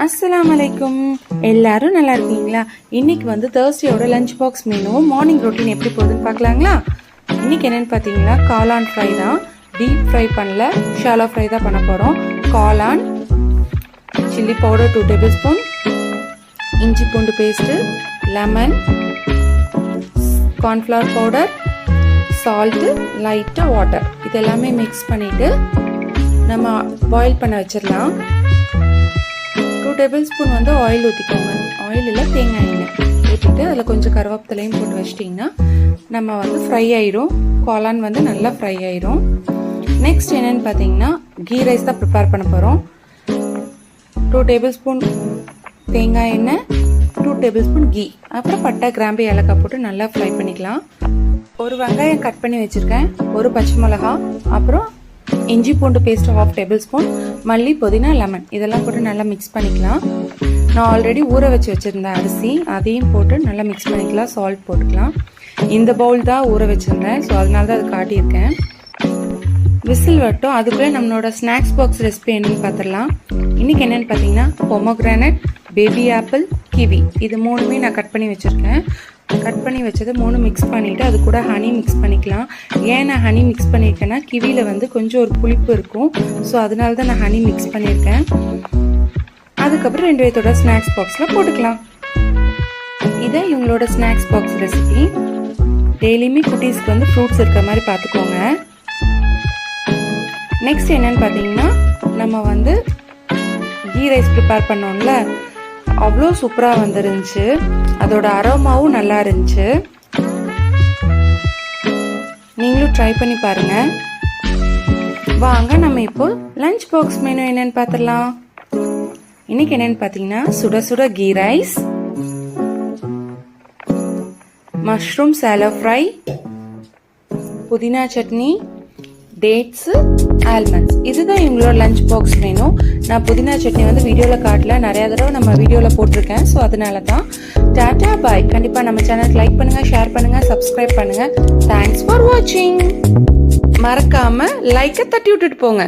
அஸ்ஸலாமலைக்கும். எல்லாரும் நல்லா இருக்கீங்களா? இன்னைக்கு வந்து தேர்ஸ்டேயோட lunch box menu morning routine எப்படி போகுதுன்னு பார்க்கலாங்களா? இன்னைக்கு என்னன்னு பார்த்தீங்கன்னா காளான் ஃப்ரை தான். டீப் ஃப்ரை பண்ணல, ஷாலோ ஃப்ரை தான் பண்ண போகிறோம். காளான், சில்லி பவுடர் 2 டேபிள் ஸ்பூன், இஞ்சி பூண்டு paste, lemon, cornflour powder, salt, லைட்டாக வாட்டர், இது எல்லாமே மிக்ஸ் பண்ணிவிட்டு நம்ம பாயில் பண்ண வச்சிடலாம். 2 டேபிள் ஸ்பூன் வந்து ஆயில் ஊற்றிக்கோங்க. ஆயில் இல்லை, தேங்காய் எண்ணெய் ஊற்றிட்டு அதில் கொஞ்சம் கருவேப்பிலையும் போட்டு வச்சிட்டிங்கன்னா நம்ம வந்து ஃப்ரை ஆயிரும். காளான் வந்து நல்லா ஃப்ரை ஆயிரும். நெக்ஸ்ட் என்னென்னு பார்த்தீங்கன்னா கீ ரைஸ் தான் ப்ரிப்பேர் பண்ண போகிறோம். 2 டேபிள் ஸ்பூன் தேங்காய் எண்ணெய், 2 டேபிள் ஸ்பூன் கீ, அப்புறம் பட்டை, கிராம்பு, ஏலக்காய் போட்டு நல்லா ஃப்ரை பண்ணிக்கலாம். ஒரு வெங்காயம் கட் பண்ணி வச்சுருக்கேன், ஒரு பச்சை மிளகா, அப்புறம் இஞ்சி பூண்டு பேஸ்ட் 1/2 டேபிள் ஸ்பூன், மல்லி, புதினா, லெமன் இதெல்லாம் போட்டு நல்லா மிக்ஸ் பண்ணிக்கலாம். நான் ஆல்ரெடி ஊற வச்சு வச்சுருந்தேன் அரிசி, அதையும் போட்டு நல்லா மிக்ஸ் பண்ணிக்கலாம். சால்ட் போட்டுக்கலாம். இந்த பவுல் தான் ஊற வச்சுருந்தேன், ஸோ அதனால தான் அது காட்டியிருக்கேன். விசில் வரட்டும். அதுக்குள்ளே நம்மளோட ஸ்நாக்ஸ் பாக்ஸ் ரெசிபி என்னன்னு பார்த்துடலாம். இன்றைக்கி என்னென்னு பார்த்தீங்கன்னா பொமோகிரானட், பேபி ஆப்பிள், கிவி, இது 3மே நான் கட் பண்ணி வச்சுருக்கேன். கட் பண்ணி வச்சது 3 மிக்ஸ் பண்ணிவிட்டு அது கூட ஹனி மிக்ஸ் பண்ணிக்கலாம். ஏன் நான் ஹனி மிக்ஸ் பண்ணியிருக்கேன்னா கிவியில் வந்து கொஞ்சம் ஒரு புளிப்பு இருக்கும், ஸோ அதனால தான் நான் ஹனி மிக்ஸ் பண்ணியிருக்கேன். அதுக்கப்புறம் 2 விதத்தோட ஸ்நாக்ஸ் பாக்ஸில் போட்டுக்கலாம். இதை இவங்களோட ஸ்நாக்ஸ் பாக்ஸ் ரெசிபி. டெய்லியுமே குட்டீஸ்க்கு வந்து ஃப்ரூட்ஸ் இருக்கிற மாதிரி பார்த்துக்கோங்க. நெக்ஸ்ட் என்னன்னு பார்த்தீங்கன்னா நம்ம வந்து கீ ரைஸ் ப்ரிப்பேர் பண்ணோம்ல, அவ்வளோ சூப்பராக வந்துருந்துச்சு. அதோட அரோமாவும் நல்லா இருந்துச்சு. நீங்களும் ட்ரை பண்ணி பாருங்க. வாங்க நம்ம இப்போ லஞ்ச் பாக்ஸ் மெனு என்னன்னு பார்த்துடலாம். இன்னைக்கு என்னன்னு பார்த்தீங்கன்னா சுட சுட ghee rice, mushroom shallow fry, புதினா சட்னி, டேட்ஸு, ஆல்மண்ட்ஸ், இதுதான் இவங்களோட லஞ்ச் பாக்ஸ் மெனு. நான் புதினா சட்னி வந்து வீடியோவில் காட்டல, நிறையா தடவை நம்ம வீடியோவில் போட்டிருக்கேன், ஸோ அதனால தான். டாடா பாய். கண்டிப்பாக நம்ம சேனலுக்கு லைக் பண்ணுங்கள், ஷேர் பண்ணுங்கள், சப்ஸ்கிரைப் பண்ணுங்கள். தேங்க்ஸ் ஃபார் வாட்சிங். மறக்காமல் லைக்கை தட்டி விட்டுட்டு போங்க.